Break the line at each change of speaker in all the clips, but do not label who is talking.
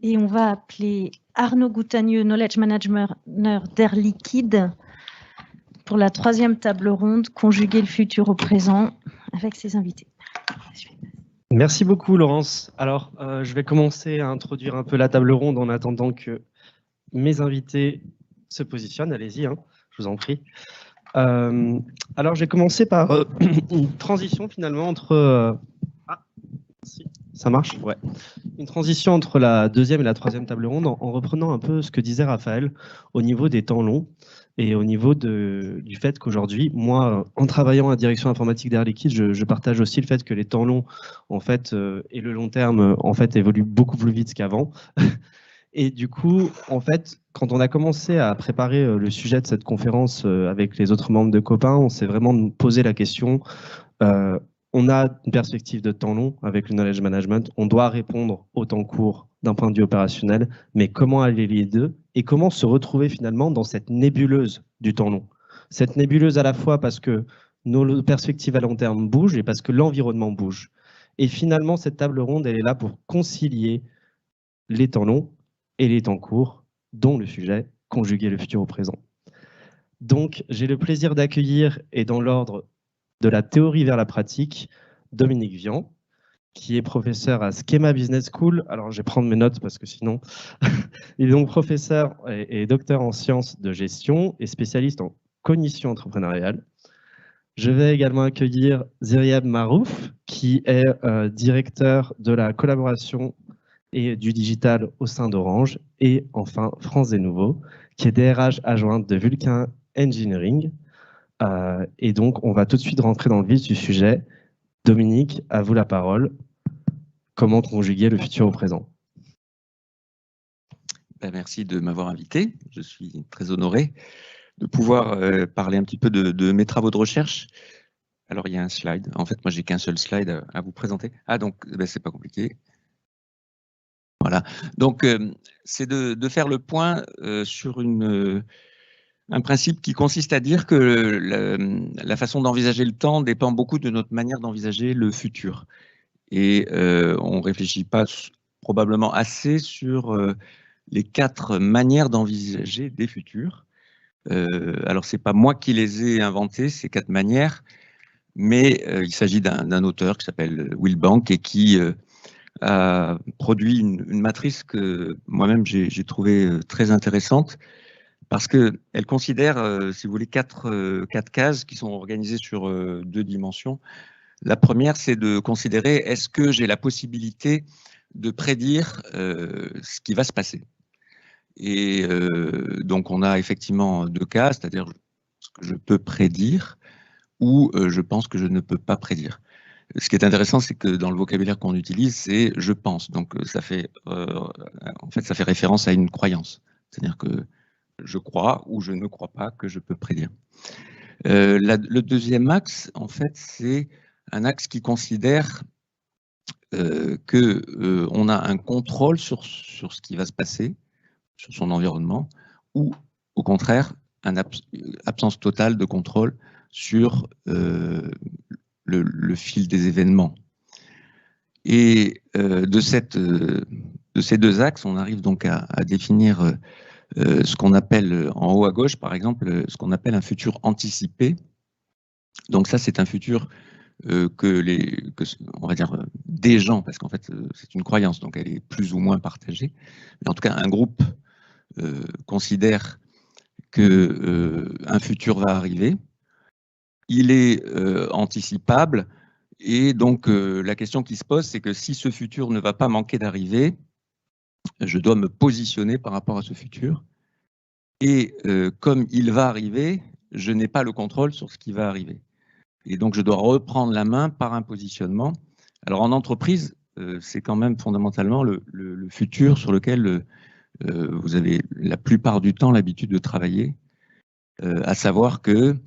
Et on va appeler Arnaud Goutagneux, Knowledge Manager d'Air Liquide, pour la 3e table ronde, conjuguer le futur au présent, avec ses invités.
Merci beaucoup, Laurence. Alors, je vais commencer à introduire un peu la table ronde en attendant que mes invités se positionnent. Allez-y, hein, je vous en prie. Alors, j'ai commencé par une transition finalement entre... si, ça marche? Ouais. Une transition entre la 2e et la 3e table ronde en reprenant un peu ce que disait Raphaël au niveau des temps longs et au niveau du fait qu'aujourd'hui, moi, en travaillant à direction informatique d'Air Liquide, je partage aussi le fait que les temps longs, en fait, et le long terme, en fait, évoluent beaucoup plus vite qu'avant. Et du coup, en fait, quand on a commencé à préparer le sujet de cette conférence avec les autres membres de Copain, on s'est vraiment posé la question. On a une perspective de temps long avec le knowledge management. On doit répondre au temps court d'un point de vue opérationnel, mais comment allier les deux et comment se retrouver finalement dans cette nébuleuse du temps long. Cette nébuleuse à la fois parce que nos perspectives à long terme bougent et parce que l'environnement bouge. Et finalement, cette table ronde, elle est là pour concilier les temps longs et les temps courts, dont le sujet conjuguer le futur au présent. Donc, j'ai le plaisir d'accueillir, et dans l'ordre de la théorie vers la pratique, Dominique Vian, qui est professeur à Schema Business School. Alors, je vais prendre mes notes parce que sinon... Il est donc professeur et docteur en sciences de gestion et spécialiste en cognition entrepreneuriale. Je vais également accueillir Ziryab Marouf, qui est directeur de la collaboration et du digital au sein d'Orange. Et enfin, France des Nouveaux, qui est DRH adjointe de Vulcain Engineering. Et donc, on va tout de suite rentrer dans le vif du sujet. Dominique, à vous la parole. Comment conjuguer le futur au présent?
Merci de m'avoir invité. Je suis très honoré de pouvoir parler un petit peu de mes travaux de recherche. Alors, il y a un slide. En fait, moi, j'ai qu'un seul slide à vous présenter. Ah, donc, c'est pas compliqué. Voilà. Donc, c'est de faire le point sur un principe qui consiste à dire que la façon d'envisager le temps dépend beaucoup de notre manière d'envisager le futur. Et on ne réfléchit pas probablement assez sur les 4 manières d'envisager des futurs. Alors, ce n'est pas moi qui les ai inventées, ces 4 manières, mais il s'agit d'un auteur qui s'appelle Will Bank et qui a produit une matrice que moi-même j'ai trouvée très intéressante parce qu'elle considère, si vous voulez, 4 cases qui sont organisées sur 2 dimensions. La première, c'est de considérer est-ce que j'ai la possibilité de prédire ce qui va se passer. Et donc, on a effectivement 2 cas, c'est-à-dire ce que je peux prédire ou je pense que je ne peux pas prédire. Ce qui est intéressant, c'est que dans le vocabulaire qu'on utilise, c'est « je pense ». Donc, ça fait référence à une croyance. C'est-à-dire que je crois ou je ne crois pas que je peux prédire. Le deuxième axe, en fait, c'est un axe qui considère qu'on a un contrôle sur ce qui va se passer, sur son environnement, ou au contraire, une absence totale de contrôle sur le fil des événements. Et de ces 2 axes, on arrive donc à définir ce qu'on appelle, en haut à gauche par exemple, ce qu'on appelle un futur anticipé. Donc ça, c'est un futur on va dire des gens, parce qu'en fait c'est une croyance, donc elle est plus ou moins partagée, mais en tout cas un groupe considère qu'un futur va arriver, il est anticipable, et donc la question qui se pose, c'est que si ce futur ne va pas manquer d'arriver, je dois me positionner par rapport à ce futur, et comme il va arriver, je n'ai pas le contrôle sur ce qui va arriver. Et donc, je dois reprendre la main par un positionnement. Alors, en entreprise, c'est quand même fondamentalement le futur sur lequel vous avez la plupart du temps l'habitude de travailler, à savoir qu'il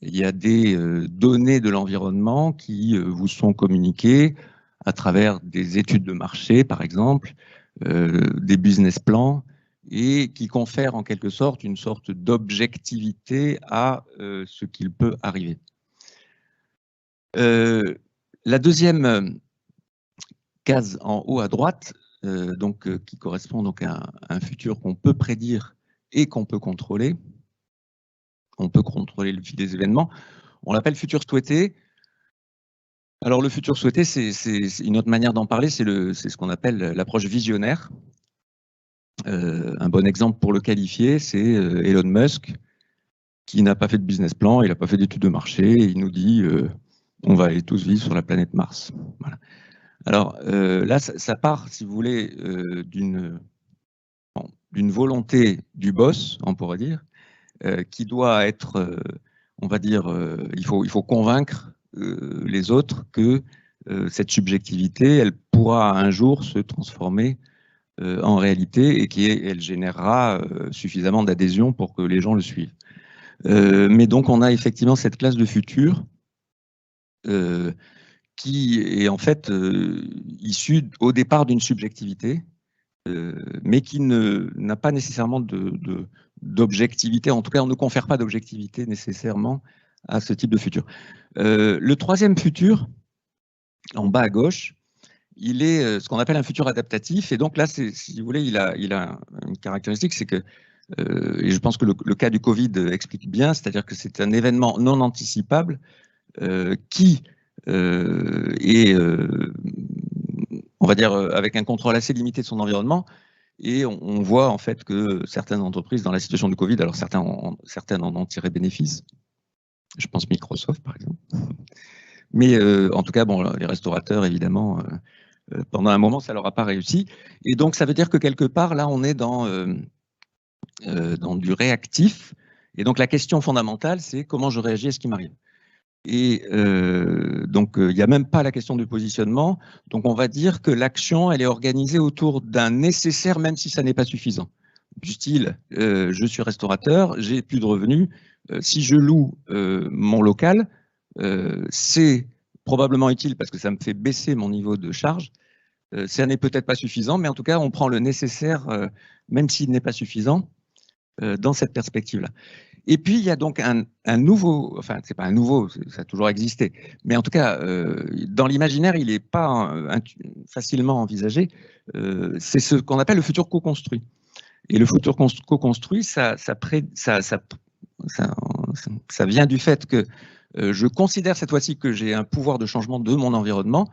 y a des données de l'environnement qui vous sont communiquées à travers des études de marché, par exemple, des business plans, et qui confèrent en quelque sorte une sorte d'objectivité à ce qu'il peut arriver. La deuxième case en haut à droite, qui correspond donc à un futur qu'on peut prédire et qu'on peut contrôler. On peut contrôler le fil des événements. On l'appelle futur souhaité. Alors le futur souhaité, c'est une autre manière d'en parler, c'est ce qu'on appelle l'approche visionnaire. Un bon exemple pour le qualifier, c'est Elon Musk, qui n'a pas fait de business plan, il n'a pas fait d'études de marché, et il nous dit on va aller tous vivre sur la planète Mars. Voilà. Alors là, ça part, si vous voulez, d'une volonté du boss, on pourrait dire, qui doit être, on va dire, il faut convaincre les autres que cette subjectivité, elle pourra un jour se transformer en réalité et qu'elle générera suffisamment d'adhésion pour que les gens le suivent. Mais donc on a effectivement cette classe de futur qui est en fait issue au départ d'une subjectivité, mais qui n'a pas nécessairement d'objectivité. En tout cas, on ne confère pas d'objectivité nécessairement à ce type de futur. Le troisième futur, en bas à gauche, il est ce qu'on appelle un futur adaptatif. Et donc là, si vous voulez, il a une caractéristique, c'est que, et je pense que le cas du Covid explique bien, c'est-à-dire que c'est un événement non anticipable qui est, on va dire, avec un contrôle assez limité de son environnement. Et on voit en fait que certaines entreprises dans la situation du Covid, alors certaines en ont tiré bénéfice. Je pense Microsoft, par exemple. Mais en tout cas, bon, les restaurateurs, évidemment, pendant un moment, ça leur a pas réussi. Et donc, ça veut dire que quelque part, là, on est dans du réactif. Et donc, la question fondamentale, c'est comment je réagis à ce qui m'arrive. Et donc, il n'y a même pas la question du positionnement. Donc, on va dire que l'action, elle est organisée autour d'un nécessaire, même si ça n'est pas suffisant. Du style, je suis restaurateur, j'ai plus de revenus. Si je loue mon local, c'est probablement utile parce que ça me fait baisser mon niveau de charge. Ça n'est peut-être pas suffisant, mais en tout cas, on prend le nécessaire, même s'il n'est pas suffisant, dans cette perspective-là. Et puis, il y a donc un nouveau, enfin, c'est pas un nouveau, ça a toujours existé, mais en tout cas, dans l'imaginaire, il n'est pas facilement envisagé. C'est ce qu'on appelle le futur co-construit. Et le futur co-construit, ça vient du fait que je considère cette fois-ci que j'ai un pouvoir de changement de mon environnement,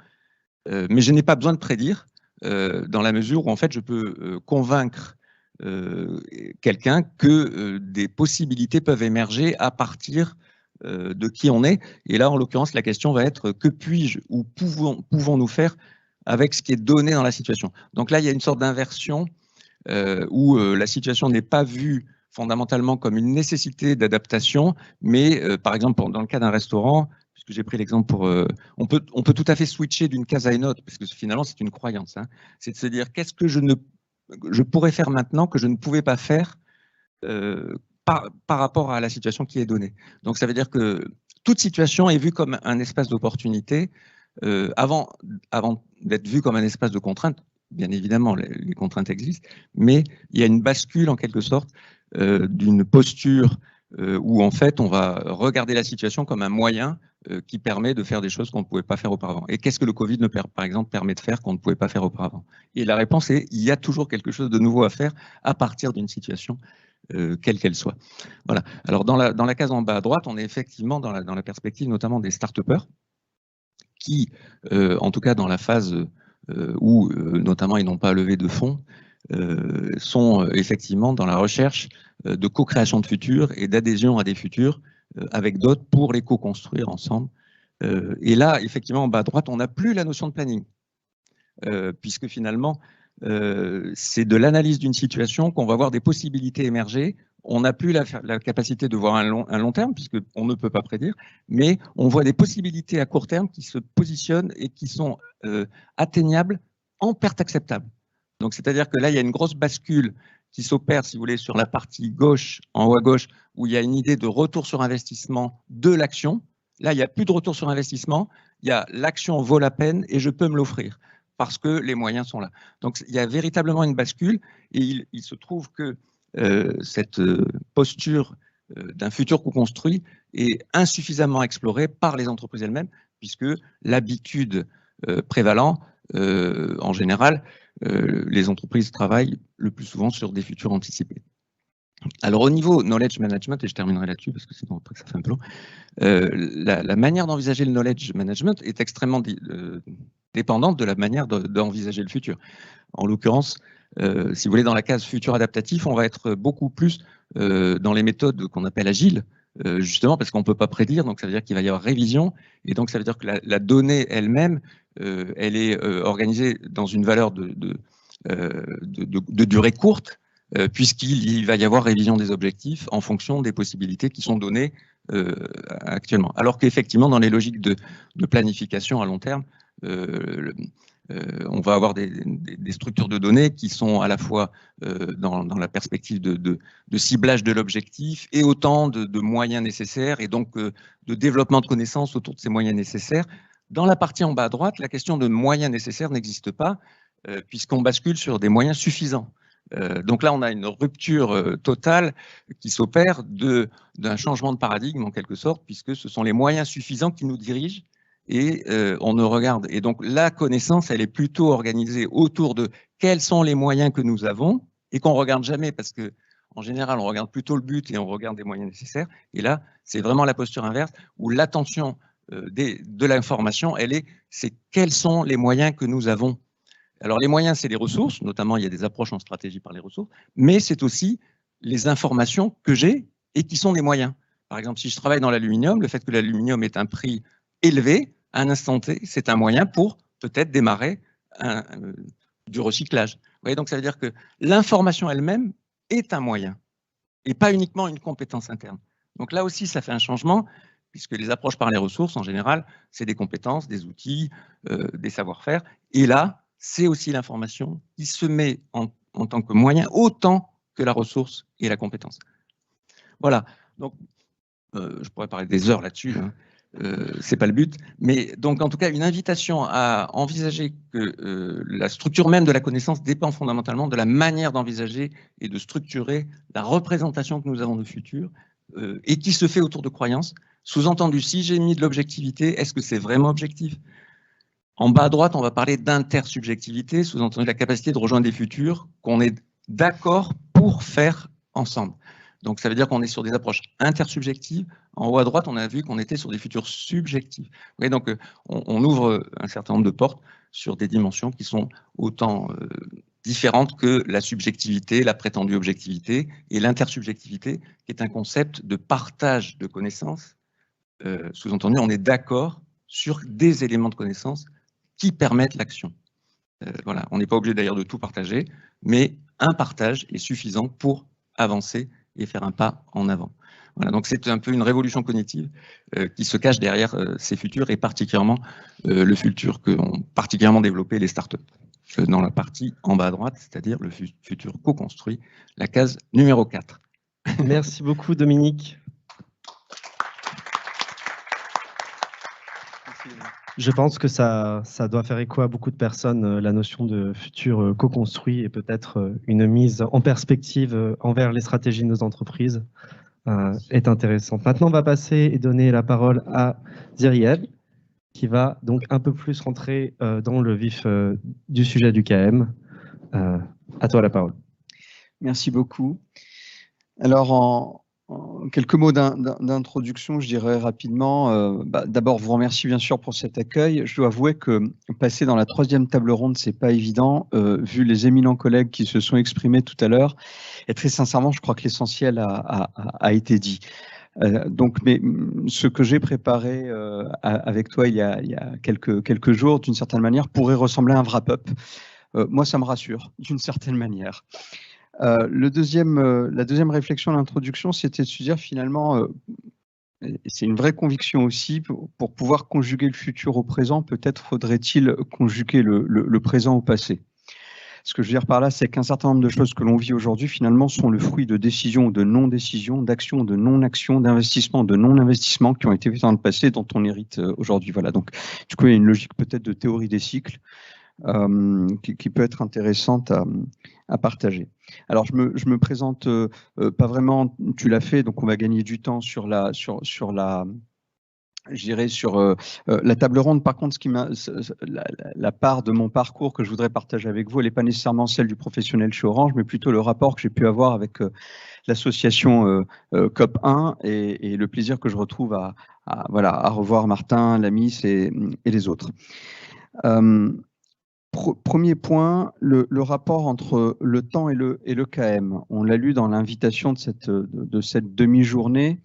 mais je n'ai pas besoin de prédire, dans la mesure où en fait je peux convaincre quelqu'un que des possibilités peuvent émerger à partir de qui on est. Et là, en l'occurrence, la question va être que puis-je ou pouvons-nous faire avec ce qui est donné dans la situation. Donc là, il y a une sorte d'inversion où la situation n'est pas vue fondamentalement comme une nécessité d'adaptation, mais par exemple, dans le cas d'un restaurant, puisque j'ai pris l'exemple pour... on peut tout à fait switcher d'une case à une autre, parce que finalement, c'est une croyance. Hein. C'est de se dire, qu'est-ce que je pourrais faire maintenant que je ne pouvais pas faire par rapport à la situation qui est donnée. Donc, ça veut dire que toute situation est vue comme un espace d'opportunité avant d'être vue comme un espace de contrainte. Bien évidemment, les contraintes existent, mais il y a une bascule en quelque sorte d'une posture où en fait on va regarder la situation comme un moyen qui permet de faire des choses qu'on ne pouvait pas faire auparavant. Et qu'est-ce que le Covid, par exemple, permet de faire qu'on ne pouvait pas faire auparavant? Et la réponse est, il y a toujours quelque chose de nouveau à faire à partir d'une situation, quelle qu'elle soit. Voilà. Alors dans la case en bas à droite, on est effectivement dans la perspective notamment des start-upers qui, en tout cas dans la phase où notamment ils n'ont pas levé de fonds, sont effectivement dans la recherche de co-création de futurs et d'adhésion à des futurs avec d'autres pour les co-construire ensemble. Et là, effectivement, en bas à droite, on n'a plus la notion de planning, puisque finalement, c'est de l'analyse d'une situation qu'on va voir des possibilités émerger. On n'a plus la capacité de voir un long terme, puisqu'on ne peut pas prédire, mais on voit des possibilités à court terme qui se positionnent et qui sont atteignables en perte acceptable. Donc, c'est-à-dire que là, il y a une grosse bascule qui s'opère, si vous voulez, sur la partie gauche, en haut à gauche, où il y a une idée de retour sur investissement de l'action. Là, il n'y a plus de retour sur investissement, il y a l'action vaut la peine et je peux me l'offrir parce que les moyens sont là. Donc, il y a véritablement une bascule et il se trouve que cette posture d'un futur co-construit est insuffisamment explorée par les entreprises elles-mêmes puisque l'habitude prévalente, en général, les entreprises travaillent le plus souvent sur des futurs anticipés. Alors au niveau knowledge management, et je terminerai là-dessus parce que sinon après ça fait un peu long, la manière d'envisager le knowledge management est extrêmement dépendante de la manière d'envisager le futur. En l'occurrence, si vous voulez, dans la case futur adaptatif, on va être beaucoup plus dans les méthodes qu'on appelle agiles, justement parce qu'on ne peut pas prédire, donc ça veut dire qu'il va y avoir révision, et donc ça veut dire que la donnée elle-même, elle est organisée dans une valeur de durée courte, puisqu'il va y avoir révision des objectifs en fonction des possibilités qui sont données actuellement. Alors qu'effectivement, dans les logiques de planification à long terme, on va avoir des structures de données qui sont à la fois dans la perspective de ciblage de l'objectif et autant de moyens nécessaires et donc de développement de connaissances autour de ces moyens nécessaires. Dans la partie en bas à droite, la question de moyens nécessaires n'existe pas puisqu'on bascule sur des moyens suffisants. Donc là, on a une rupture totale qui s'opère d'un changement de paradigme en quelque sorte, puisque ce sont les moyens suffisants qui nous dirigent et on ne regarde. Et donc la connaissance, elle est plutôt organisée autour de quels sont les moyens que nous avons et qu'on ne regarde jamais parce que en général, on regarde plutôt le but et on regarde des moyens nécessaires. Et là, c'est vraiment la posture inverse où l'attention de l'information, c'est quels sont les moyens que nous avons. Alors, les moyens, c'est les ressources, notamment, il y a des approches en stratégie par les ressources, mais c'est aussi les informations que j'ai et qui sont des moyens. Par exemple, si je travaille dans l'aluminium, le fait que l'aluminium ait un prix élevé, à un instant T, c'est un moyen pour peut-être démarrer du recyclage. Vous voyez, donc ça veut dire que l'information elle-même est un moyen et pas uniquement une compétence interne. Donc là aussi, ça fait un changement, puisque les approches par les ressources, en général, c'est des compétences, des outils, des savoir-faire. Et là, c'est aussi l'information qui se met en tant que moyen autant que la ressource et la compétence. Voilà, donc je pourrais parler des heures là-dessus, hein. C'est pas le but, mais donc en tout cas une invitation à envisager que la structure même de la connaissance dépend fondamentalement de la manière d'envisager et de structurer la représentation que nous avons du futur et qui se fait autour de croyances. Sous-entendu, si j'ai mis de l'objectivité, est-ce que c'est vraiment objectif ? En bas à droite, on va parler d'intersubjectivité, sous-entendu la capacité de rejoindre des futurs qu'on est d'accord pour faire ensemble. Donc, ça veut dire qu'on est sur des approches intersubjectives. En haut à droite, on a vu qu'on était sur des futurs subjectifs. Vous voyez, donc, on ouvre un certain nombre de portes sur des dimensions qui sont autant différentes que la subjectivité, la prétendue objectivité, et l'intersubjectivité, qui est un concept de partage de connaissances. Sous-entendu, on est d'accord sur des éléments de connaissances qui permettent l'action. Voilà. On n'est pas obligé d'ailleurs de tout partager, mais un partage est suffisant pour avancer et faire un pas en avant. Voilà, donc c'est un peu une révolution cognitive qui se cache derrière ces futurs et particulièrement le futur qu'ont particulièrement développé les startups dans la partie en bas à droite, c'est-à-dire le futur co-construit, la case numéro 4.
Merci beaucoup Dominique. Je pense que ça doit faire écho à beaucoup de personnes, la notion de futur co-construit et peut-être une mise en perspective envers les stratégies de nos entreprises est intéressante. Maintenant, on va passer et donner la parole à Ziriel, qui va donc un peu plus rentrer dans le vif du sujet du KM. À toi la parole.
Merci beaucoup. Alors, en quelques mots d'introduction, je dirais rapidement, d'abord vous remercie bien sûr pour cet accueil. Je dois avouer que passer dans la 3e table ronde, c'est pas évident, vu les éminents collègues qui se sont exprimés tout à l'heure. Et très sincèrement, je crois que l'essentiel a été dit. Donc, mais ce que j'ai préparé avec toi il y a quelques jours, d'une certaine manière, pourrait ressembler à un wrap-up. Moi, ça me rassure, d'une certaine manière. La deuxième réflexion, l'introduction, c'était de se dire finalement, c'est une vraie conviction aussi, pour pouvoir conjuguer le futur au présent, peut-être faudrait-il conjuguer le présent au passé. Ce que je veux dire par là, c'est qu'un certain nombre de choses que l'on vit aujourd'hui, finalement, sont le fruit de décisions ou de non-décisions, d'actions ou de non-actions, d'investissements ou de non-investissements qui ont été faits dans le passé, dont on hérite aujourd'hui. Voilà. Donc, du coup, il y a une logique peut-être de théorie des cycles qui peut être intéressante à partager. Alors, je me présente pas vraiment, tu l'as fait, donc on va gagner du temps sur la je dirais sur la table ronde. Par contre, la part de mon parcours que je voudrais partager avec vous, elle n'est pas nécessairement celle du professionnel chez Orange, mais plutôt le rapport que j'ai pu avoir avec l'association COP1 et le plaisir que je retrouve à revoir Martin, Lamis et les autres. Premier point, le rapport entre le temps et le KM. On l'a lu dans l'invitation de cette demi-journée.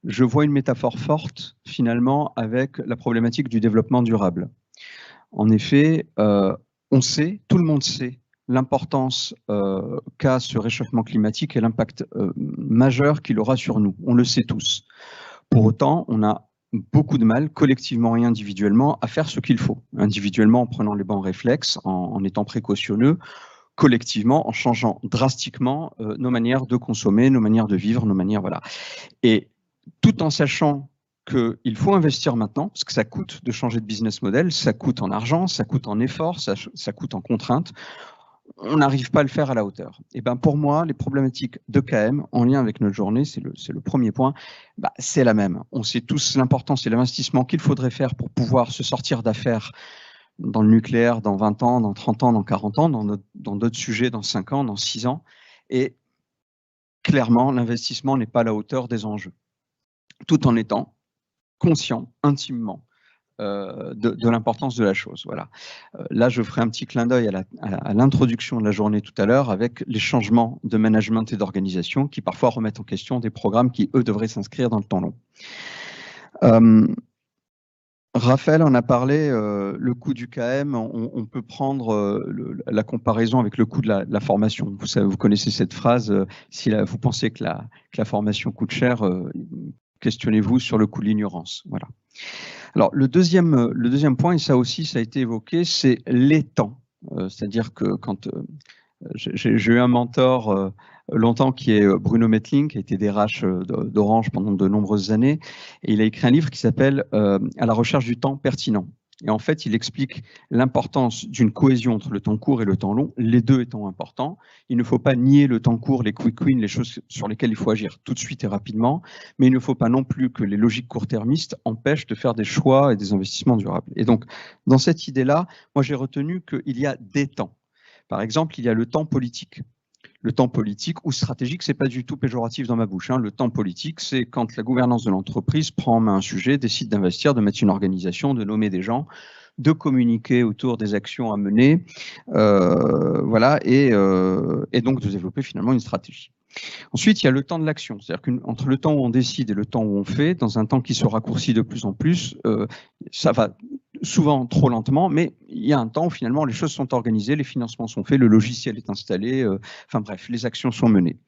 Je vois une métaphore forte, finalement, avec la problématique du développement durable. En effet, on sait, tout le monde sait, l'importance qu'a ce réchauffement climatique et l'impact majeur qu'il aura sur nous. On le sait tous. Pour autant, on a beaucoup de mal, collectivement et individuellement, à faire ce qu'il faut. Individuellement, en prenant les bons réflexes, en étant précautionneux, collectivement, en changeant drastiquement nos manières de consommer, nos manières de vivre, nos manières, voilà. Et tout en sachant qu'il faut investir maintenant, parce que ça coûte de changer de business model, ça coûte en argent, ça coûte en effort, ça coûte en contrainte, on n'arrive pas à le faire à la hauteur. Et ben pour moi, les problématiques de KM, en lien avec notre journée, c'est le premier point, c'est la même. On sait tous l'importance et l'investissement qu'il faudrait faire pour pouvoir se sortir d'affaires dans le nucléaire dans 20 ans, dans 30 ans, dans 40 ans, dans d'autres sujets, dans 5 ans, dans 6 ans. Et clairement, l'investissement n'est pas à la hauteur des enjeux, tout en étant conscient, intimement, de l'importance de la chose. Voilà. Là, je ferai un petit clin d'œil à l'introduction de la journée tout à l'heure avec les changements de management et d'organisation qui parfois remettent en question des programmes qui, eux, devraient s'inscrire dans le temps long. Raphaël en a parlé, le coût du KM, on peut prendre la comparaison avec le coût de la formation. Vous connaissez cette phrase, si vous pensez que la formation coûte cher, questionnez-vous sur le coût de l'ignorance. Voilà. Alors, le deuxième point, et ça aussi, ça a été évoqué, c'est les temps. C'est-à-dire que quand j'ai eu un mentor longtemps qui est Bruno Mettling, qui a été DRH d'Orange pendant de nombreuses années, et il a écrit un livre qui s'appelle « À la recherche du temps pertinent ». Et en fait, il explique l'importance d'une cohésion entre le temps court et le temps long, les deux étant importants. Il ne faut pas nier le temps court, les quick wins, les choses sur lesquelles il faut agir tout de suite et rapidement, mais il ne faut pas non plus que les logiques court-termistes empêchent de faire des choix et des investissements durables. Et donc, dans cette idée-là, moi j'ai retenu qu'il y a des temps. Par exemple, il y a le temps politique. Le temps politique ou stratégique, c'est pas du tout péjoratif dans ma bouche. Le temps politique, c'est quand la gouvernance de l'entreprise prend en main un sujet, décide d'investir, de mettre une organisation, de nommer des gens, de communiquer autour des actions à mener, voilà, et donc de développer finalement une stratégie. Ensuite, il y a le temps de l'action, c'est-à-dire qu'entre le temps où on décide et le temps où on fait, dans un temps qui se raccourcit de plus en plus, ça va souvent trop lentement, mais il y a un temps où finalement les choses sont organisées, les financements sont faits, le logiciel est installé, enfin bref, les actions sont menées.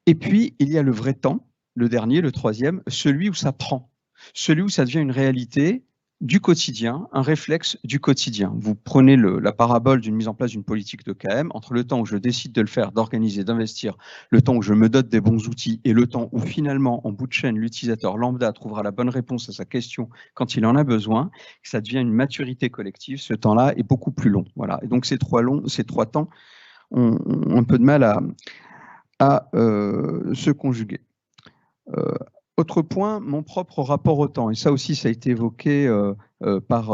Et puis, il y a le vrai temps, le dernier, le troisième, celui où ça prend, celui où ça devient une réalité du quotidien, un réflexe du quotidien. Vous prenez la parabole d'une mise en place d'une politique de KM, entre le temps où je décide de le faire, d'organiser, d'investir, le temps où je me dote des bons outils et le temps où finalement, en bout de chaîne, l'utilisateur lambda trouvera la bonne réponse à sa question quand il en a besoin, ça devient une maturité collective, ce temps-là est beaucoup plus long. Voilà. Et donc ces trois temps ont un peu de mal à se conjuguer. Autre point, mon propre rapport au temps, et ça aussi ça a été évoqué par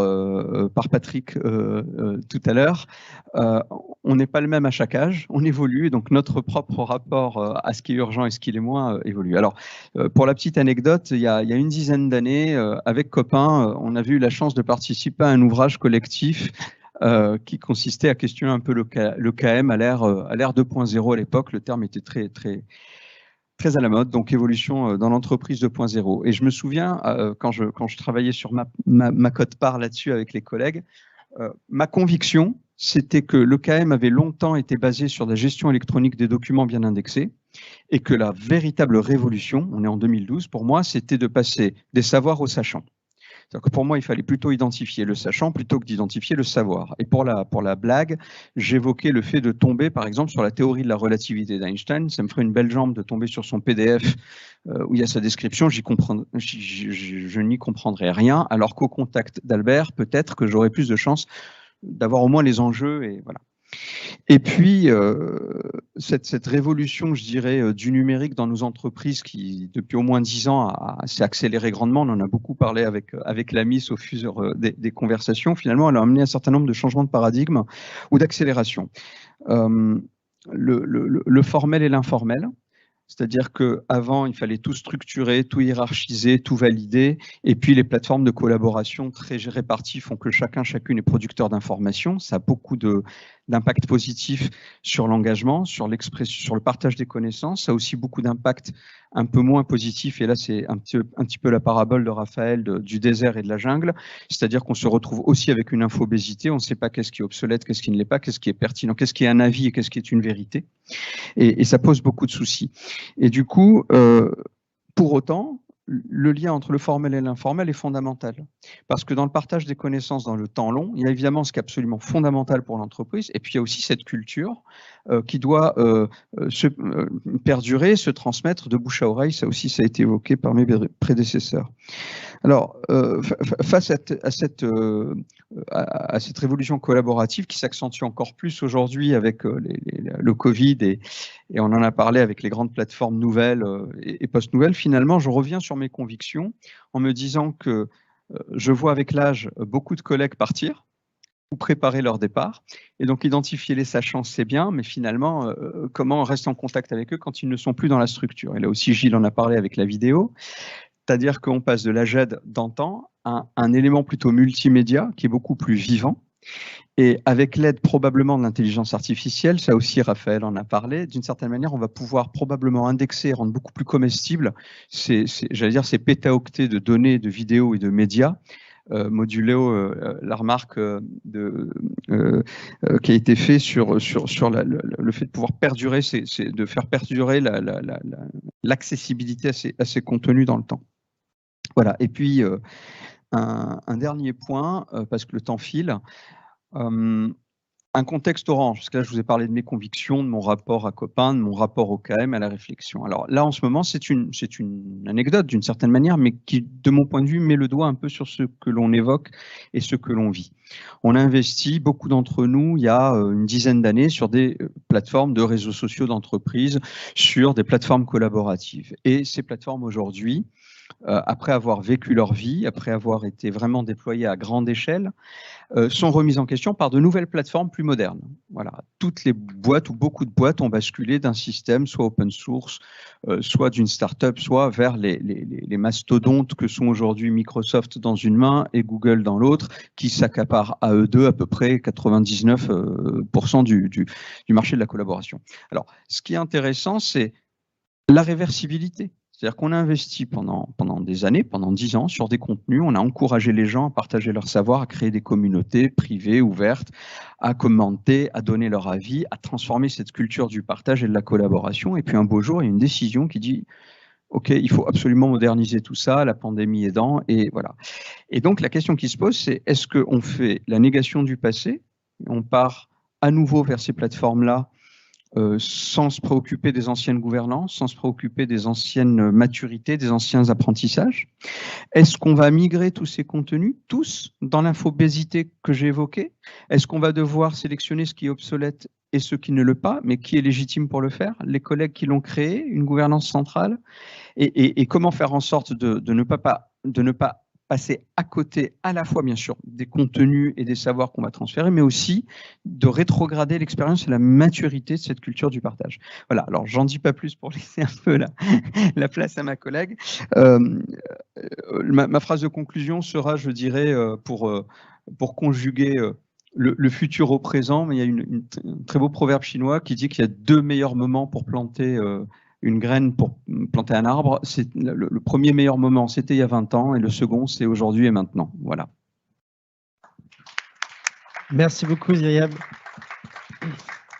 Patrick tout à l'heure, on n'est pas le même à chaque âge, on évolue, donc notre propre rapport à ce qui est urgent et ce qui est moins évolue. Alors, pour la petite anecdote, il y a une dizaine d'années, avec copains, on avait eu la chance de participer à un ouvrage collectif qui consistait à questionner un peu le KM à l'ère 2.0 à l'époque, le terme était très à la mode, donc évolution dans l'entreprise 2.0. Et je me souviens, quand je travaillais sur ma quote-part là-dessus avec les collègues, ma conviction, c'était que le KM avait longtemps été basé sur la gestion électronique des documents bien indexés et que la véritable révolution, on est en 2012, pour moi, c'était de passer des savoirs aux sachants. C'est-à-dire que pour moi, il fallait plutôt identifier le sachant plutôt que d'identifier le savoir. Et pour la blague, j'évoquais le fait de tomber, par exemple, sur la théorie de la relativité d'Einstein. Ça me ferait une belle jambe de tomber sur son PDF où il y a sa description. Je n'y comprendrais rien, alors qu'au contact d'Albert, peut-être que j'aurais plus de chance d'avoir au moins les enjeux. Et voilà. Et puis, cette révolution, je dirais, du numérique dans nos entreprises qui, depuis au moins 10 ans, s'est accélérée grandement. On en a beaucoup parlé avec la Miss au fur des conversations. Finalement, elle a amené un certain nombre de changements de paradigme ou d'accélération. Le formel et l'informel. C'est-à-dire qu'avant, il fallait tout structurer, tout hiérarchiser, tout valider. Et puis, les plateformes de collaboration très réparties font que chacune est producteur d'informations. Ça a beaucoup d'impact positif sur l'engagement, sur l'expression, sur le partage des connaissances. Ça a aussi beaucoup d'impact un peu moins positif. Et là, c'est un petit peu la parabole de Raphaël du désert et de la jungle. C'est-à-dire qu'on se retrouve aussi avec une infobésité. On ne sait pas qu'est-ce qui est obsolète, qu'est-ce qui ne l'est pas, qu'est-ce qui est pertinent, qu'est-ce qui est un avis et qu'est-ce qui est une vérité. Et ça pose beaucoup de soucis. Et du coup, pour autant, le lien entre le formel et l'informel est fondamental. Parce que dans le partage des connaissances dans le temps long, il y a évidemment ce qui est absolument fondamental pour l'entreprise, et puis il y a aussi cette culture qui doit perdurer, se transmettre de bouche à oreille. Ça aussi, ça a été évoqué par mes prédécesseurs. Alors, face à cette révolution collaborative qui s'accentue encore plus aujourd'hui avec le Covid et on en a parlé avec les grandes plateformes nouvelles et post-nouvelles, finalement, je reviens sur mes convictions en me disant que je vois avec l'âge beaucoup de collègues partir ou préparer leur départ. Et donc, identifier les sachants, c'est bien, mais finalement, comment on reste en contact avec eux quand ils ne sont plus dans la structure. Et là aussi, Gilles en a parlé avec la vidéo. C'est-à-dire qu'on passe de la GED d'antan à un élément plutôt multimédia qui est beaucoup plus vivant. Et avec l'aide probablement de l'intelligence artificielle, ça aussi Raphaël en a parlé, d'une certaine manière, on va pouvoir probablement indexer et rendre beaucoup plus comestibles ces pétaoctets de données, de vidéos et de médias, modulo la remarque qui a été faite sur le fait de pouvoir perdurer, de faire perdurer l'accessibilité à ces contenus dans le temps. Voilà, et puis un dernier point, parce que le temps file, un contexte orange, parce que là je vous ai parlé de mes convictions, de mon rapport à Copain, de mon rapport au KM, à la réflexion. Alors là en ce moment c'est une anecdote d'une certaine manière, mais qui de mon point de vue met le doigt un peu sur ce que l'on évoque et ce que l'on vit. On a investi, beaucoup d'entre nous, il y a une dizaine d'années, sur des plateformes de réseaux sociaux d'entreprise, sur des plateformes collaboratives. Et ces plateformes aujourd'hui, après avoir vécu leur vie, après avoir été vraiment déployées à grande échelle, sont remises en question par de nouvelles plateformes plus modernes. Voilà. Toutes les boîtes ou beaucoup de boîtes ont basculé d'un système soit open source, soit d'une start-up, soit vers les mastodontes que sont aujourd'hui Microsoft dans une main et Google dans l'autre, qui s'accaparent à eux deux à peu près 99% du marché de la collaboration. Alors, ce qui est intéressant, c'est la réversibilité. C'est-à-dire qu'on a investi pendant des années, pendant 10 ans, sur des contenus, on a encouragé les gens à partager leur savoir, à créer des communautés privées, ouvertes, à commenter, à donner leur avis, à transformer cette culture du partage et de la collaboration. Et puis un beau jour, il y a une décision qui dit « Ok, il faut absolument moderniser tout ça, la pandémie aidant. » Et voilà. Et donc la question qui se pose, c'est est-ce qu'on fait la négation du passé, on part à nouveau vers ces plateformes-là, sans se préoccuper des anciennes gouvernances, sans se préoccuper des anciennes maturités, des anciens apprentissages? Est-ce qu'on va migrer tous ces contenus, tous, dans l'infobésité que j'ai évoquée? Est-ce qu'on va devoir sélectionner ce qui est obsolète et ce qui ne l'est pas, mais qui est légitime pour le faire? Les collègues qui l'ont créé, une gouvernance centrale? Et comment faire en sorte de ne pas passer à côté à la fois, bien sûr, des contenus et des savoirs qu'on va transférer, mais aussi de rétrograder l'expérience et la maturité de cette culture du partage. Voilà, alors j'en dis pas plus pour laisser un peu la place à ma collègue. Ma phrase de conclusion sera, je dirais, pour conjuguer le futur au présent, mais il y a un très beau proverbe chinois qui dit qu'il y a 2 meilleurs moments pour planter une graine, pour planter un arbre. C'est le premier meilleur moment, c'était il y a 20 ans, et le second, c'est aujourd'hui et maintenant. Voilà.
Merci beaucoup, Ziryab.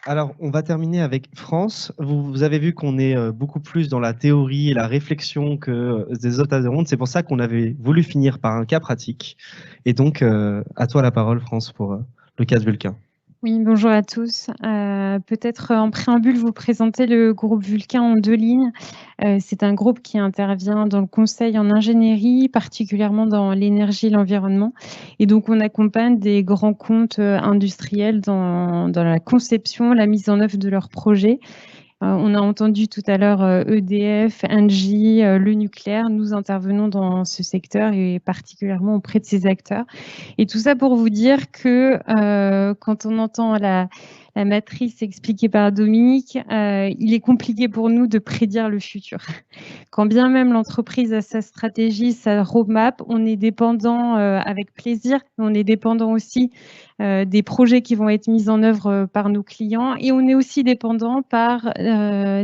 Alors, on va terminer avec France. Vous avez vu qu'on est beaucoup plus dans la théorie et la réflexion que des autres tables rondes. C'est pour ça qu'on avait voulu finir par un cas pratique. Et donc, à toi la parole, France, pour le cas de Vulcain.
Oui, bonjour à tous. Peut-être en préambule, vous présenter le groupe Vulcain en 2 lignes. C'est un groupe qui intervient dans le conseil en ingénierie, particulièrement dans l'énergie et l'environnement. Et donc, on accompagne des grands comptes industriels dans la conception, la mise en œuvre de leurs projets. On a entendu tout à l'heure EDF, Engie, le nucléaire. Nous intervenons dans ce secteur et particulièrement auprès de ces acteurs. Et tout ça pour vous dire que quand on entend la matrice expliquée par Dominique, il est compliqué pour nous de prédire le futur. Quand bien même l'entreprise a sa stratégie, sa roadmap, on est dépendant avec plaisir, mais on est dépendant aussi des projets qui vont être mis en œuvre par nos clients et on est aussi dépendant par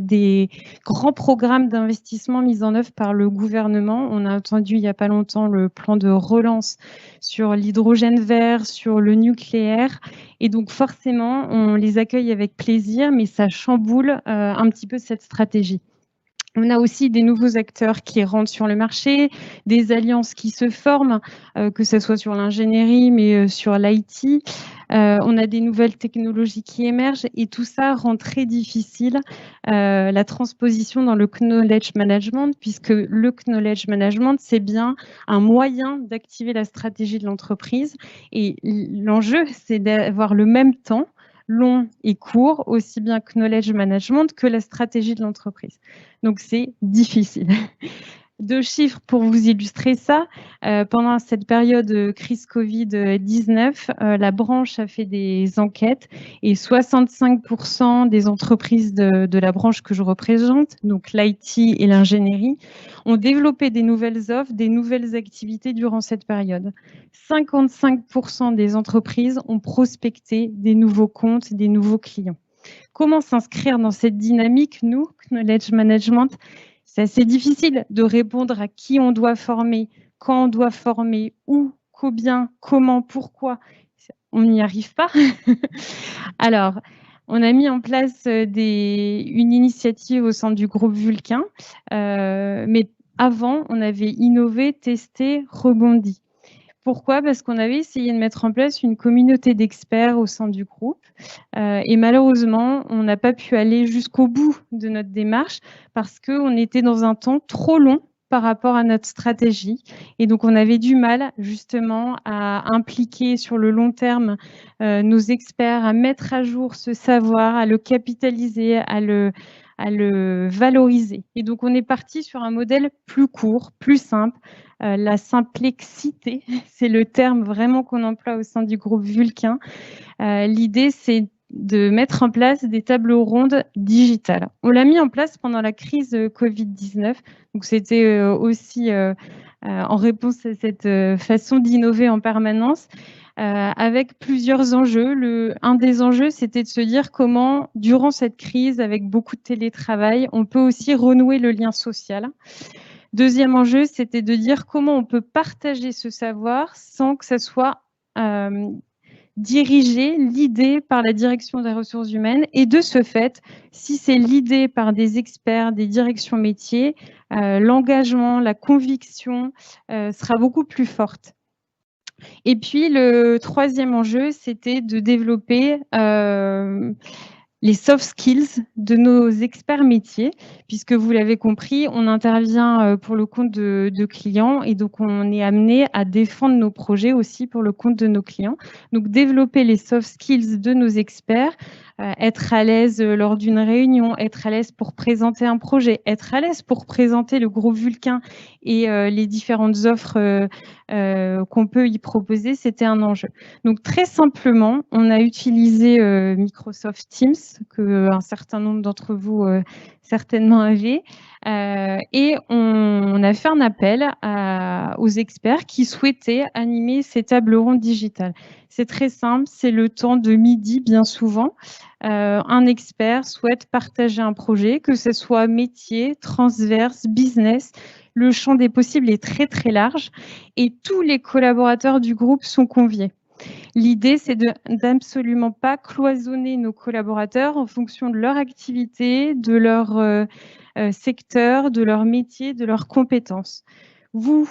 des grands programmes d'investissement mis en œuvre par le gouvernement. On a entendu il n'y a pas longtemps le plan de relance sur l'hydrogène vert, sur le nucléaire. Et donc forcément, on les accueille avec plaisir, mais ça chamboule un petit peu cette stratégie. On a aussi des nouveaux acteurs qui rentrent sur le marché, des alliances qui se forment, que ce soit sur l'ingénierie, mais sur l'IT. On a des nouvelles technologies qui émergent et tout ça rend très difficile la transposition dans le knowledge management, puisque le knowledge management, c'est bien un moyen d'activer la stratégie de l'entreprise. Et l'enjeu, c'est d'avoir le même temps long et court, aussi bien knowledge management que la stratégie de l'entreprise. Donc, c'est difficile. 2 chiffres pour vous illustrer ça. Pendant cette période crise Covid-19, la branche a fait des enquêtes et 65% des entreprises de la branche que je représente, donc l'IT et l'ingénierie, ont développé des nouvelles offres, des nouvelles activités durant cette période. 55% des entreprises ont prospecté des nouveaux comptes, des nouveaux clients. Comment s'inscrire dans cette dynamique, nous, Knowledge Management ? C'est assez difficile de répondre à qui on doit former, quand on doit former, où, combien, comment, pourquoi. On n'y arrive pas. Alors, on a mis en place une initiative au sein du groupe Vulcain, mais avant, on avait innové, testé, rebondi. Pourquoi ? Parce qu'on avait essayé de mettre en place une communauté d'experts au sein du groupe et malheureusement, on n'a pas pu aller jusqu'au bout de notre démarche parce qu'on était dans un temps trop long par rapport à notre stratégie. Et donc, on avait du mal justement à impliquer sur le long terme nos experts, à mettre à jour ce savoir, à le capitaliser, à le valoriser. Et donc, on est parti sur un modèle plus court, plus simple. La simplexité, c'est le terme vraiment qu'on emploie au sein du groupe Vulcain. L'idée, c'est de mettre en place des tables rondes digitales. On l'a mis en place pendant la crise Covid-19. Donc, c'était aussi en réponse à cette façon d'innover en permanence. Avec plusieurs enjeux. Un des enjeux, c'était de se dire comment, durant cette crise, avec beaucoup de télétravail, on peut aussi renouer le lien social. Deuxième enjeu, c'était de dire comment on peut partager ce savoir sans que ça soit dirigé, l'idée par la direction des ressources humaines. Et de ce fait, si c'est l'idée par des experts, des directions métiers, l'engagement, la conviction sera beaucoup plus forte. Et puis, le troisième enjeu, c'était de développer les soft skills de nos experts métiers, puisque vous l'avez compris, on intervient pour le compte de clients et donc on est amené à défendre nos projets aussi pour le compte de nos clients. Donc, développer les soft skills de nos experts, être à l'aise lors d'une réunion, être à l'aise pour présenter un projet, être à l'aise pour présenter le groupe Vulcain et les différentes offres qu'on peut y proposer, c'était un enjeu. Donc très simplement, on a utilisé Microsoft Teams, que un certain nombre d'entre vous certainement avaient, et on a fait un appel aux experts qui souhaitaient animer ces tables rondes digitales. C'est très simple, c'est le temps de midi bien souvent. Un expert souhaite partager un projet, que ce soit métier, transverse, business. Le champ des possibles est très très large et tous les collaborateurs du groupe sont conviés. L'idée, c'est d'absolument pas cloisonner nos collaborateurs en fonction de leur activité, de leur secteur, de leur métier, de leurs compétences. Vous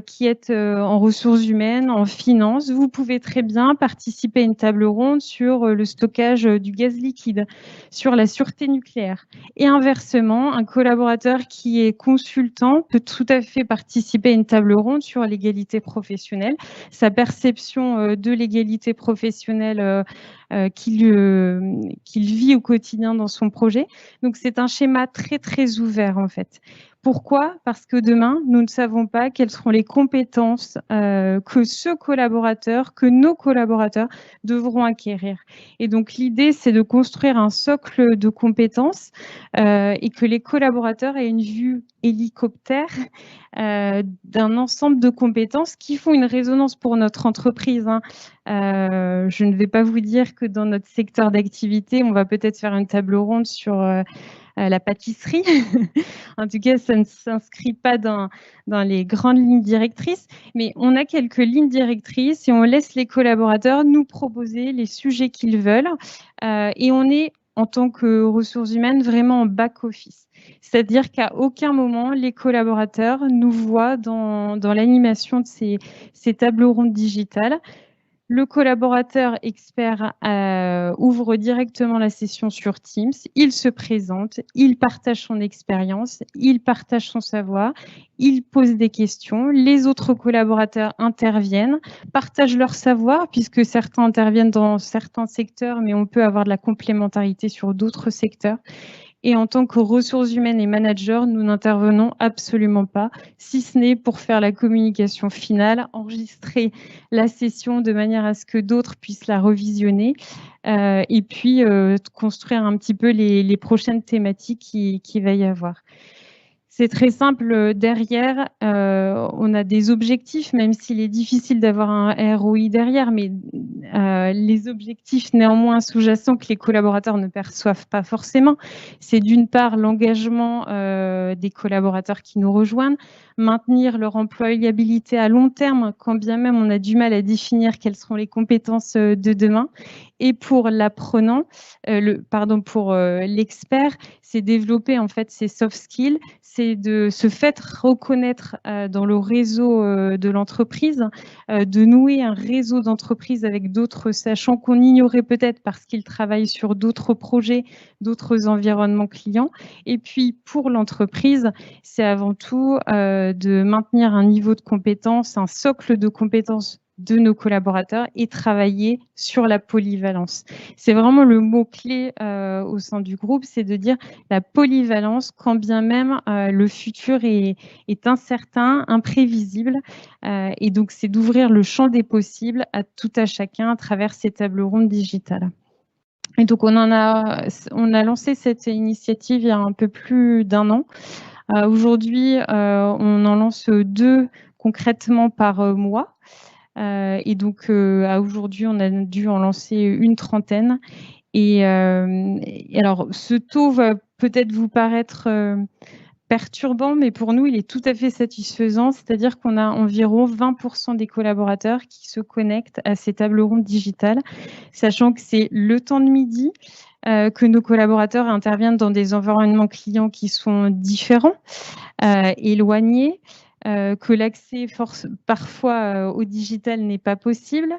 qui êtes en ressources humaines, en finance, vous pouvez très bien participer à une table ronde sur le stockage du gaz liquide, sur la sûreté nucléaire. Et inversement, un collaborateur qui est consultant peut tout à fait participer à une table ronde sur l'égalité professionnelle, sa perception de l'égalité professionnelle qu'il vit au quotidien dans son projet. Donc, c'est un schéma très, très ouvert, en fait. Pourquoi? Parce que demain, nous ne savons pas quelles seront les compétences que ce collaborateur, que nos collaborateurs devront acquérir. Et donc, l'idée, c'est de construire un socle de compétences et que les collaborateurs aient une vue hélicoptère d'un ensemble de compétences qui font une résonance pour notre entreprise. Hein. Je ne vais pas vous dire que dans notre secteur d'activité, on va peut-être faire une table ronde sur la pâtisserie. En tout cas, ça ne s'inscrit pas dans les grandes lignes directrices, mais on a quelques lignes directrices et on laisse les collaborateurs nous proposer les sujets qu'ils veulent. Et on est, en tant que ressources humaines, vraiment en back-office. C'est-à-dire qu'à aucun moment, les collaborateurs nous voient dans l'animation de ces tables rondes digitales. Le collaborateur expert ouvre directement la session sur Teams, il se présente, il partage son expérience, il partage son savoir, il pose des questions, les autres collaborateurs interviennent, partagent leur savoir, puisque certains interviennent dans certains secteurs, mais on peut avoir de la complémentarité sur d'autres secteurs. Et en tant que ressources humaines et managers, nous n'intervenons absolument pas, si ce n'est pour faire la communication finale, enregistrer la session de manière à ce que d'autres puissent la revisionner et puis construire un petit peu les prochaines thématiques qu'il va y avoir. C'est très simple. Derrière, on a des objectifs, même s'il est difficile d'avoir un ROI derrière, mais les objectifs néanmoins sous-jacents que les collaborateurs ne perçoivent pas forcément, c'est d'une part l'engagement des collaborateurs qui nous rejoignent, maintenir leur employabilité à long terme, quand bien même on a du mal à définir quelles seront les compétences de demain. Et pour l'apprenant, pour l'expert, c'est développer en fait ses soft skills, c'est de se faire reconnaître dans le réseau de l'entreprise, de nouer un réseau d'entreprises avec d'autres sachants qu'on ignorait peut-être parce qu'ils travaillent sur d'autres projets, d'autres environnements clients. Et puis pour l'entreprise, c'est avant tout de maintenir un niveau de compétence, un socle de compétences de nos collaborateurs et travailler sur la polyvalence. C'est vraiment le mot-clé au sein du groupe, c'est de dire la polyvalence, quand bien même le futur est incertain, imprévisible. Et donc, c'est d'ouvrir le champ des possibles à tout à chacun à travers ces tables rondes digitales. Et donc, on a lancé cette initiative il y a un peu plus d'1 an. Aujourd'hui, on en lance 2 concrètement par mois. Et donc, à aujourd'hui, on a dû en lancer une 30aine. Et alors, ce taux va peut-être vous paraître perturbant, mais pour nous, il est tout à fait satisfaisant. C'est-à-dire qu'on a environ 20% des collaborateurs qui se connectent à ces tables rondes digitales, sachant que c'est le temps de midi, que nos collaborateurs interviennent dans des environnements clients qui sont différents, éloignés, que l'accès parfois au digital n'est pas possible,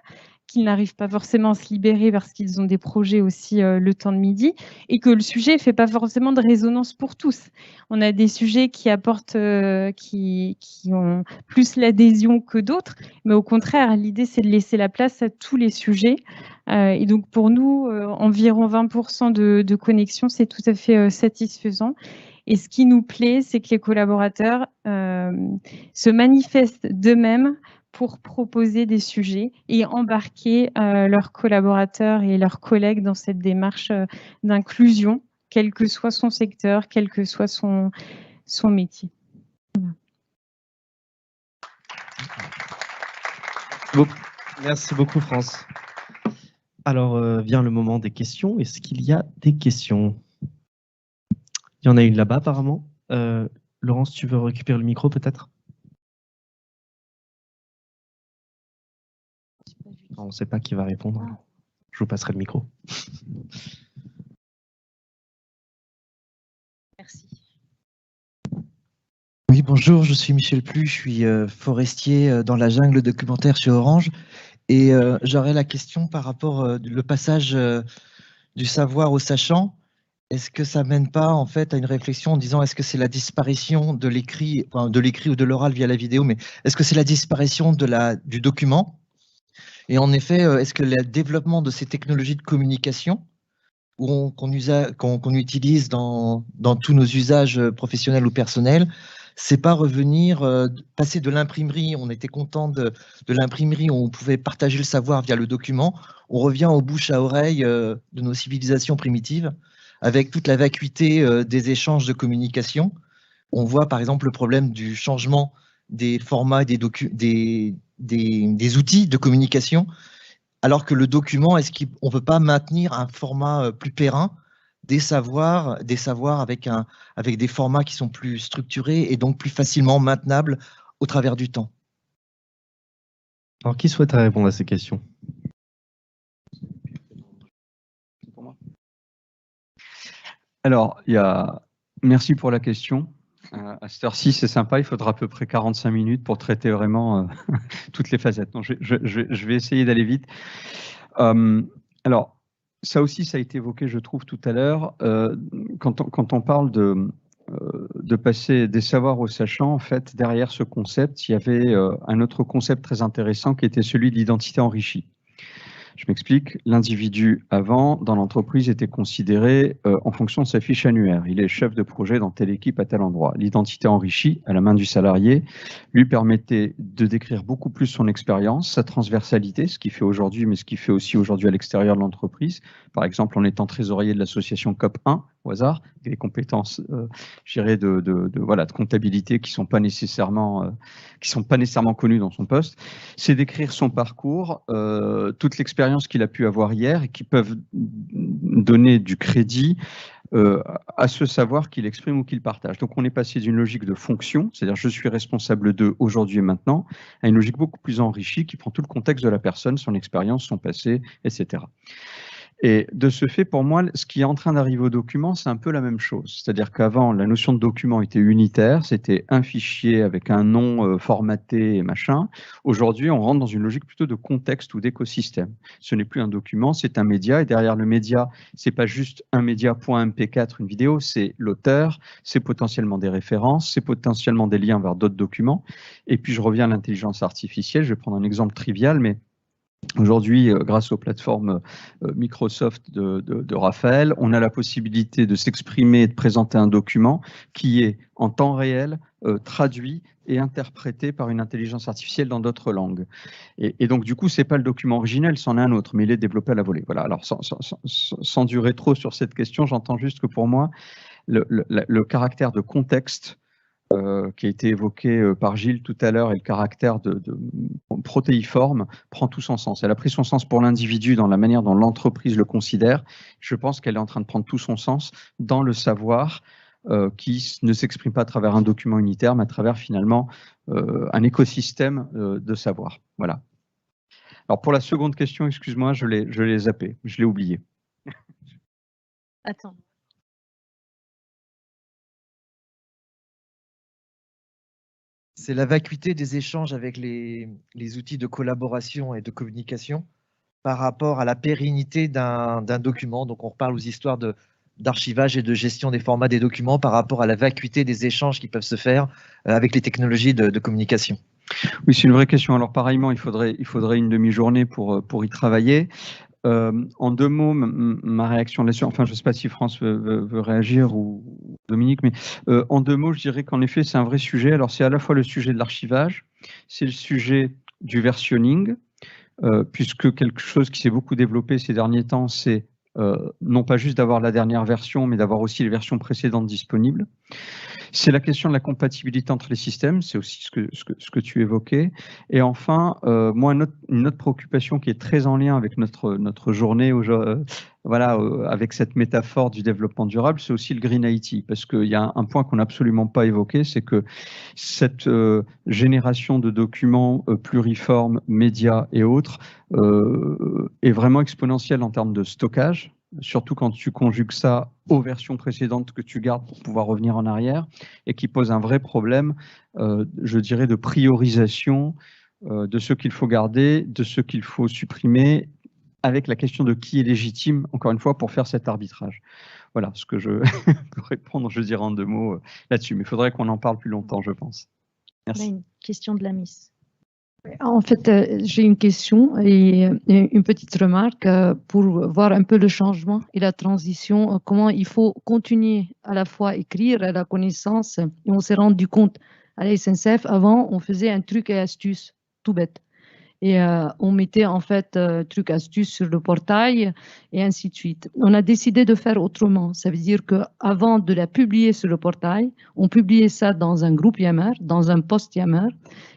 qu'ils n'arrivent pas forcément à se libérer parce qu'ils ont des projets aussi le temps de midi, et que le sujet ne fait pas forcément de résonance pour tous. On a des sujets qui apportent, qui ont plus l'adhésion que d'autres, mais au contraire, l'idée, c'est de laisser la place à tous les sujets. Et donc, pour nous, environ 20% de connexion, c'est tout à fait satisfaisant. Et ce qui nous plaît, c'est que les collaborateurs se manifestent d'eux-mêmes pour proposer des sujets et embarquer leurs collaborateurs et leurs collègues dans cette démarche d'inclusion, quel que soit son secteur, quel que soit son métier.
Voilà. Merci beaucoup, France. Alors, vient le moment des questions. Est-ce qu'il y a des questions? Il y en a une là-bas, apparemment. Laurence, tu veux récupérer le micro, peut-être? On ne sait pas qui va répondre. Je vous passerai le micro.
Merci.
Oui, bonjour, je suis Michel Plus, je suis forestier dans la jungle documentaire chez Orange. Et j'aurais la question par rapport au passage du savoir au sachant. Est-ce que ça mène pas en fait à une réflexion en disant est-ce que c'est la disparition de l'écrit, enfin, de l'écrit ou de l'oral via la vidéo, mais est-ce que c'est la disparition du document? Et en effet, est-ce que le développement de ces technologies de communication qu'on utilise dans tous nos usages professionnels ou personnels, c'est pas revenir, passer de l'imprimerie, on était content de l'imprimerie où on pouvait partager le savoir via le document, on revient au bouche à oreille de nos civilisations primitives, avec toute la vacuité des échanges de communication. On voit par exemple le problème du changement des formats, des outils de communication, alors que le document, est-ce qu'on ne peut pas maintenir un format plus périn, des savoirs avec des formats qui sont plus structurés et donc plus facilement maintenables au travers du temps?
Alors, qui souhaiterait répondre à ces questions?
Alors, merci pour la question. À cette heure-ci, c'est sympa, il faudra à peu près 45 minutes pour traiter vraiment toutes les facettes. Donc, je vais essayer d'aller vite. Alors, ça aussi, ça a été évoqué, je trouve, tout à l'heure. Quand on parle de passer des savoirs aux sachants, en fait, derrière ce concept, il y avait un autre concept très intéressant qui était celui de l'identité enrichie. Je m'explique, l'individu avant, dans l'entreprise, était considéré en fonction de sa fiche annuaire. Il est chef de projet dans telle équipe à tel endroit. L'identité enrichie, à la main du salarié, lui permettait de décrire beaucoup plus son expérience, sa transversalité, ce qu'il fait aujourd'hui, mais ce qu'il fait aussi aujourd'hui à l'extérieur de l'entreprise. Par exemple, en étant trésorier de l'association COP1, au hasard, des compétences, je dirais, de comptabilité qui ne sont pas nécessairement connues dans son poste. C'est d'écrire son parcours, toute l'expérience qu'il a pu avoir hier et qui peuvent donner du crédit à ce savoir qu'il exprime ou qu'il partage. Donc on est passé d'une logique de fonction, c'est-à-dire je suis responsable de aujourd'hui et maintenant, à une logique beaucoup plus enrichie qui prend tout le contexte de la personne, son expérience, son passé, etc. Et de ce fait, pour moi, ce qui est en train d'arriver au document, c'est un peu la même chose. C'est-à-dire qu'avant, la notion de document était unitaire, c'était un fichier avec un nom formaté et machin. Aujourd'hui, on rentre dans une logique plutôt de contexte ou d'écosystème. Ce n'est plus un document, c'est un média. Et derrière le média, c'est pas juste un média.mp4, une vidéo, c'est l'auteur, c'est potentiellement des références, c'est potentiellement des liens vers d'autres documents. Et puis, je reviens à l'intelligence artificielle. Je vais prendre un exemple trivial, mais aujourd'hui, grâce aux plateformes Microsoft de Raphaël, on a la possibilité de s'exprimer et de présenter un document qui est en temps réel traduit et interprété par une intelligence artificielle dans d'autres langues. Et donc, du coup, ce n'est pas le document originel, c'en est un autre, mais il est développé à la volée. Voilà. Alors, sans durer trop sur cette question, j'entends juste que pour moi, le caractère de contexte qui a été évoqué par Gilles tout à l'heure et le caractère de protéiforme prend tout son sens. Elle a pris son sens pour l'individu dans la manière dont l'entreprise le considère. Je pense qu'elle est en train de prendre tout son sens dans le savoir qui ne s'exprime pas à travers un document unitaire, mais à travers finalement un écosystème de savoir. Voilà. Alors pour la seconde question, excuse-moi, je l'ai zappé, je l'ai oublié.
Attends.
C'est la vacuité des échanges avec les outils de collaboration et de communication par rapport à la pérennité d'un document. Donc, on reparle aux histoires d'archivage et de gestion des formats des documents par rapport à la vacuité des échanges qui peuvent se faire avec les technologies de communication.
Oui, c'est une vraie question. Alors, pareillement, il faudrait une demi-journée pour y travailler. En deux mots, ma réaction là-dessus, enfin, je ne sais pas si France veut réagir ou Dominique, mais en deux mots, je dirais qu'en effet, c'est un vrai sujet. Alors, c'est à la fois le sujet de l'archivage, c'est le sujet du versionning, puisque quelque chose qui s'est beaucoup développé ces derniers temps, c'est non pas juste d'avoir la dernière version, mais d'avoir aussi les versions précédentes disponibles. C'est la question de la compatibilité entre les systèmes, c'est aussi ce que tu évoquais. Et enfin, moi, une autre préoccupation qui est très en lien avec notre journée, avec cette métaphore du développement durable, c'est aussi le Green IT, parce qu'il y a un point qu'on n'a absolument pas évoqué, c'est que cette génération de documents pluriformes, médias et autres, est vraiment exponentielle en termes de stockage. surtout quand tu conjugues ça aux versions précédentes que tu gardes pour pouvoir revenir en arrière, et qui pose un vrai problème, je dirais, de priorisation de ce qu'il faut garder, de ce qu'il faut supprimer, avec la question de qui est légitime, encore une fois, pour faire cet arbitrage. Voilà ce que je peux répondre, je dirais en 2 mots là-dessus, mais il faudrait qu'on en parle plus longtemps, je pense. Merci.
Une question de la Miss.
En fait, j'ai une question et une petite remarque pour voir un peu le changement et la transition, comment il faut continuer à la fois écrire à la connaissance. Et on s'est rendu compte à la SNCF, avant, on faisait un truc et astuce, tout bête. Et on mettait en fait truc astuce sur le portail et ainsi de suite. On a décidé de faire autrement. Ça veut dire qu'avant de la publier sur le portail, on publiait ça dans un groupe Yammer, dans un post Yammer,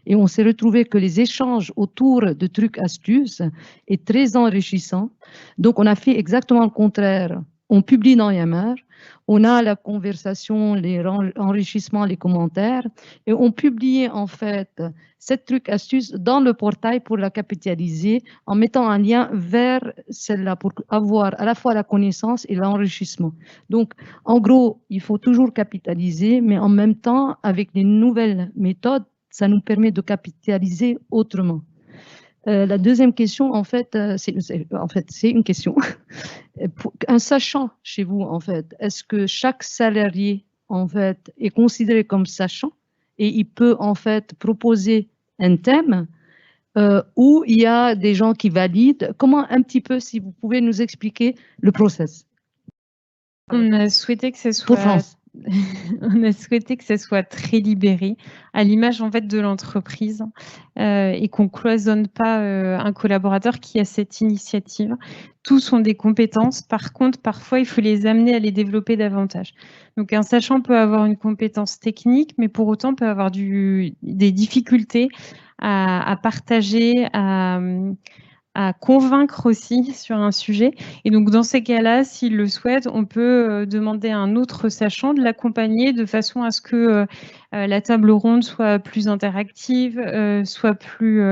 et on s'est retrouvé que les échanges autour de trucs astuces est très enrichissant. Donc on a fait exactement le contraire. On publie dans Yammer, on a la conversation, les enrichissements, les commentaires, et on publiait en fait cette truc astuce dans le portail pour la capitaliser en mettant un lien vers celle-là pour avoir à la fois la connaissance et l'enrichissement. Donc, en gros, il faut toujours capitaliser, mais en même temps, avec les nouvelles méthodes, ça nous permet de capitaliser autrement. La deuxième question, en fait, c'est une question. Un sachant chez vous, en fait, est-ce que chaque salarié, en fait, est considéré comme sachant et il peut, en fait, proposer un thème où il y a des gens qui valident? Comment, un petit peu, si vous pouvez nous expliquer le process?
On a souhaité que ce soit...
Pour France.
On a souhaité que ce soit très libéré, à l'image en fait de l'entreprise, et qu'on cloisonne pas un collaborateur qui a cette initiative. Tous ont des compétences, par contre, parfois il faut les amener à les développer davantage. Donc un sachant peut avoir une compétence technique, mais pour autant peut avoir des difficultés à partager, à convaincre aussi sur un sujet. Et donc, dans ces cas-là, s'il le souhaite, on peut demander à un autre sachant de l'accompagner de façon à ce que la table ronde soit plus interactive, soit plus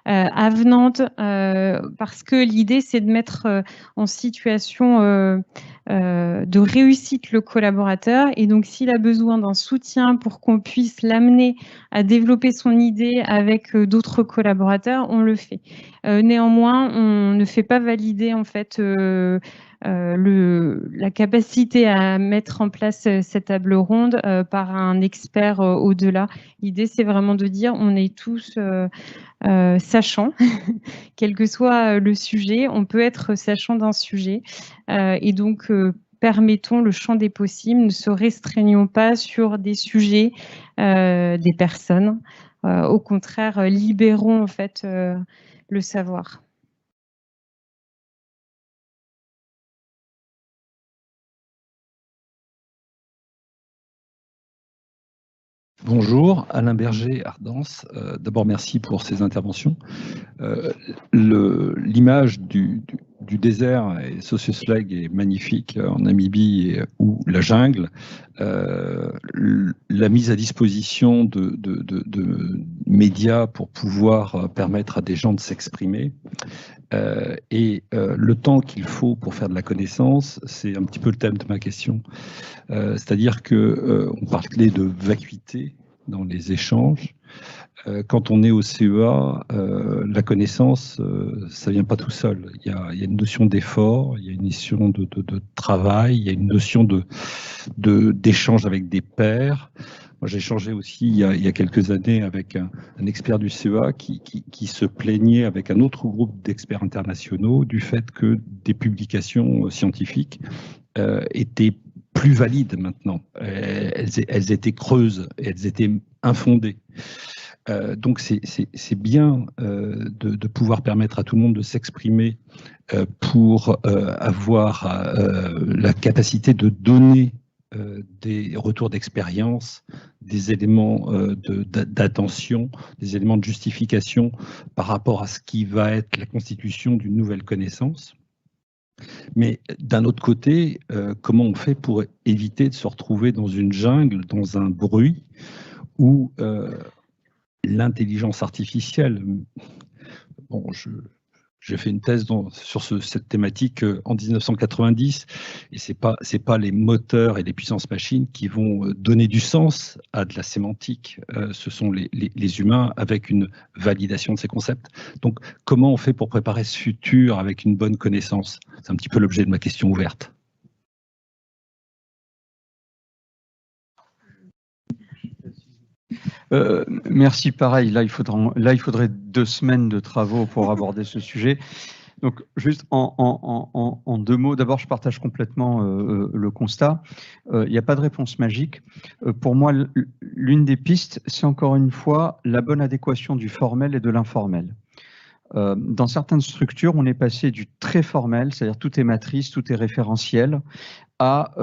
avenante, parce que l'idée, c'est de mettre en situation de réussite le collaborateur. Et donc, s'il a besoin d'un soutien pour qu'on puisse l'amener à développer son idée avec d'autres collaborateurs, on le fait. Néanmoins, on ne fait pas valider en fait la capacité à mettre en place cette table ronde par un expert au-delà. L'idée, c'est vraiment de dire on est tous sachants, quel que soit le sujet, on peut être sachant d'un sujet. Et donc, permettons le champ des possibles, ne se restreignons pas sur des sujets, des personnes. Au contraire, libérons en fait le savoir.
Bonjour, Alain Berger, Ardence. D'abord, merci pour ces interventions. L'image du désert et Socioslag est magnifique en Namibie ou la jungle. La mise à disposition de médias pour pouvoir permettre à des gens de s'exprimer et le temps qu'il faut pour faire de la connaissance, c'est un petit peu le thème de ma question. C'est-à-dire qu'on parlait de vacuité dans les échanges. Quand on est au CEA, la connaissance, ça vient pas tout seul. Il y a une notion d'effort, il y a une notion de travail, il y a une notion d'échange avec des pairs. Moi, j'ai échangé aussi il y a quelques années avec un expert du CEA qui se plaignait avec un autre groupe d'experts internationaux du fait que des publications scientifiques étaient plus valides maintenant. Elles étaient creuses, elles étaient infondées. Donc c'est bien de pouvoir permettre à tout le monde de s'exprimer pour avoir la capacité de donner des retours d'expérience, des éléments d'attention, des éléments de justification par rapport à ce qui va être la constitution d'une nouvelle connaissance. Mais d'un autre côté, comment on fait pour éviter de se retrouver dans une jungle, dans un bruit où l'intelligence artificielle, bon, je J'ai fait une thèse sur cette thématique en 1990, et c'est pas les moteurs et les puissances machines qui vont donner du sens à de la sémantique. Ce sont les humains avec une validation de ces concepts. Donc, comment on fait pour préparer ce futur avec une bonne connaissance? C'est un petit peu l'objet de ma question ouverte.
Merci. Pareil, là il faudrait 2 semaines de travaux pour aborder ce sujet. Donc, juste en 2 mots, d'abord, je partage complètement le constat. Il n'y a pas de réponse magique. Pour moi, l'une des pistes, c'est encore une fois la bonne adéquation du formel et de l'informel. Dans certaines structures, on est passé du très formel, c'est-à-dire tout est matrice, tout est référentiel, à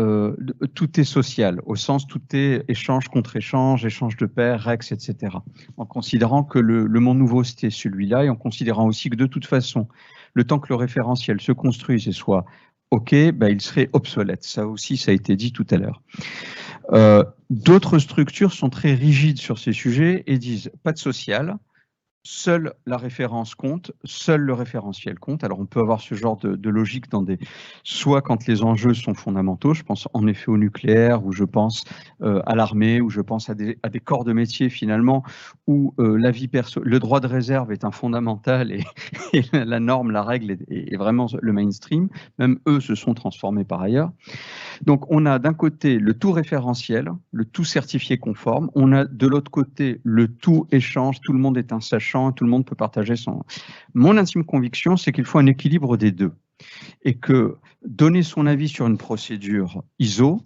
tout est social, au sens tout est échange contre échange, échange de pairs, rex, etc. En considérant que le monde nouveau, c'était celui-là, et en considérant aussi que de toute façon, le temps que le référentiel se construise et soit OK, il serait obsolète. Ça aussi, ça a été dit tout à l'heure. D'autres structures sont très rigides sur ces sujets et disent pas de social, seule la référence compte, seul le référentiel compte. Alors on peut avoir ce genre de logique soit quand les enjeux sont fondamentaux, je pense en effet au nucléaire, ou je pense à l'armée, ou je pense à des corps de métier finalement, où le droit de réserve est un fondamental et la norme, la règle est vraiment le mainstream. Même eux se sont transformés par ailleurs. Donc on a d'un côté le tout référentiel, le tout certifié conforme, on a de l'autre côté le tout échange, tout le monde est un sachant, tout le monde peut partager son... Mon intime conviction, c'est qu'il faut un équilibre des deux et que donner son avis sur une procédure ISO,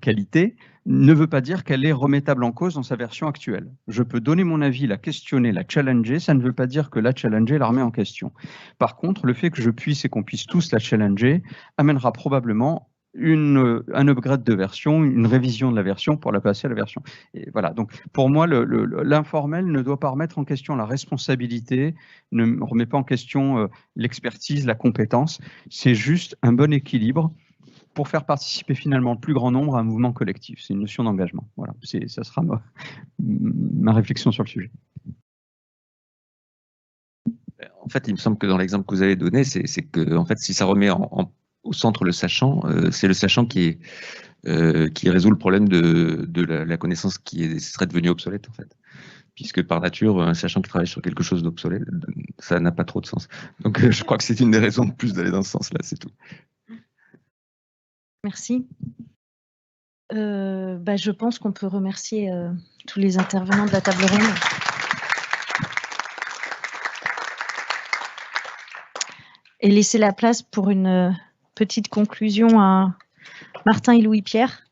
qualité, ne veut pas dire qu'elle est remettable en cause dans sa version actuelle. Je peux donner mon avis, la questionner, la challenger, ça ne veut pas dire que la challenger la remet en question. Par contre, le fait que je puisse et qu'on puisse tous la challenger amènera probablement un upgrade de version, une révision de la version pour la passer à la version. Et voilà. Donc, pour moi, l'informel ne doit pas remettre en question la responsabilité, ne remet pas en question l'expertise, la compétence. C'est juste un bon équilibre pour faire participer finalement le plus grand nombre à un mouvement collectif. C'est une notion d'engagement. Voilà. Ça sera ma réflexion sur le sujet.
En fait, il me semble que dans l'exemple que vous avez donné, c'est que en fait, si ça remet au centre le sachant, c'est le sachant qui résout le problème de la connaissance qui serait devenue obsolète, en fait. Puisque par nature, un sachant qui travaille sur quelque chose d'obsolète, ça n'a pas trop de sens. Donc, je crois que c'est une des raisons de plus d'aller dans ce sens-là, c'est tout.
Merci. Je pense qu'on peut remercier tous les intervenants de la table ronde. Et laisser la place pour une petite conclusion à Martin et Louis-Pierre.